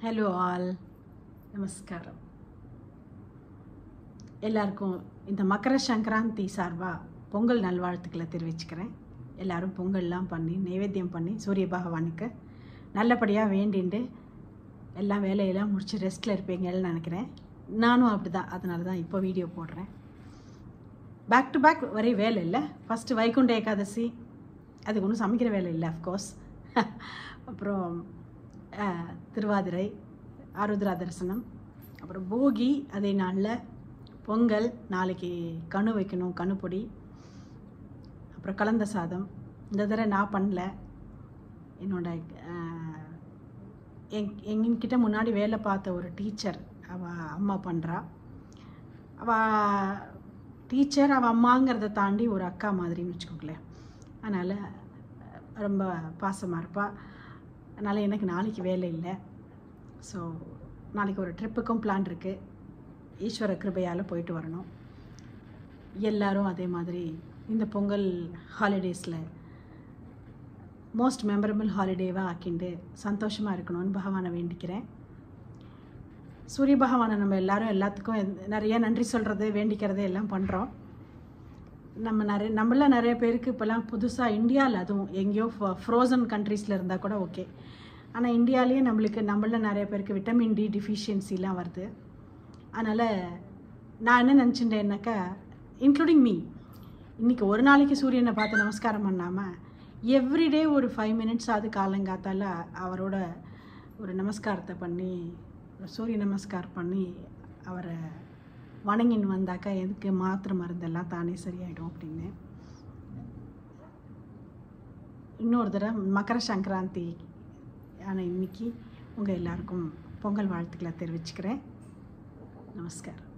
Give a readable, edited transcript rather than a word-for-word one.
Hello all, நமஸ்காரம். எல்லாருக்கும் இந்த மக்கர சங்கராந்தி சார்பாக பொங்கல் நல்வாழ்த்துக்களை தெரிவிச்சுக்கிறேன். எல்லோரும் பொங்கல்லாம் பண்ணி நைவேத்தியம் பண்ணி சூரிய பகவானுக்கு நல்லபடியாக வேண்டிண்டு எல்லாம் வேலையெல்லாம் முடிச்சு ரெஸ்ட்டில் இருப்பீங்கன்னு நினைக்கிறேன். நானும் அப்படி தான், அதனால தான் இப்போ வீடியோ போடுறேன். பேக் டு பேக் வரை வேலை இல்லை. ஃபஸ்ட்டு வைகுண்ட ஏகாதசி, அதுக்கு ஒன்றும் சமைக்கிற வேலை இல்லை அஃப்கோர்ஸ். அப்புறம் திருவாதிரை, ஆருத்ரா தரிசனம், அப்புறம் போகி, அதே நாளில் பொங்கல், நாளைக்கு கணு வைக்கணும், கணுப்பொடி, அப்புறம் கலந்த சாதம். இந்த தடவை நான் பண்ணல, என்னோட எங்கிட்ட முன்னாடி வேலை பார்த்த ஒரு டீச்சர், அவள் அம்மா பண்ணுறா. அவள் டீச்சர், அவள் அம்மாங்கிறத தாண்டி ஒரு அக்கா மாதிரின்னு வச்சுக்கோங்களேன். அதனால் ரொம்ப பாசமாக இருப்பாள். அதனால் எனக்கு நாளைக்கு வேலை இல்லை. ஸோ நாளைக்கு ஒரு ட்ரிப்புக்கும் பிளான் இருக்குது. ஈஸ்வர கிருபையால் போயிட்டு வரணும். எல்லோரும் அதே மாதிரி இந்த பொங்கல் ஹாலிடேஸில் மோஸ்ட் மெமரபிள் ஹாலிடேவாக ஆக்கிண்டு சந்தோஷமாக இருக்கணும்னு பகவானை வேண்டிக்கிறேன். சூரிய பகவானை நம்ம எல்லோரும் எல்லாத்துக்கும் நிறைய நன்றி சொல்கிறது, வேண்டிக்கிறது எல்லாம் பண்ணுறோம். நம்மள நிறைய பேருக்கு இப்போல்லாம் புதுசாக இந்தியாவில், அதுவும் எங்கேயோ ஃப்ரோசன் கண்ட்ரீஸில் இருந்தால் கூட ஓகே, ஆனால் இந்தியாவிலேயே நம்மள நிறைய பேருக்கு விட்டமின் டி டிஃபிஷியன்சிலாம் வருது. அதனால் நான் என்ன நினச்சிட்டேன்னாக்கா, இன்க்ளூடிங் மீ, இன்றைக்கி ஒரு நாளைக்கு சூரியனை பார்த்து நமஸ்காரம் பண்ணாமல் எவ்ரிடே ஒரு 5 minutes அது காலங்காத்தால் அவரோட ஒரு நமஸ்காரத்தை பண்ணி, சூரிய நமஸ்காரம் பண்ணி அவரை வணங்கின்னு வந்தாக்கா எதுக்கு மாத்திரை மருந்தெல்லாம் தானே சரியாயிடும் அப்படின்னு. இன்னொரு தடவை மக்கர சங்கராந்தி ஆனால் இன்னைக்கு உங்கள் எல்லாருக்கும் பொங்கல் வாழ்த்துக்களை தெரிவிச்சுக்கிறேன். நமஸ்காரம்.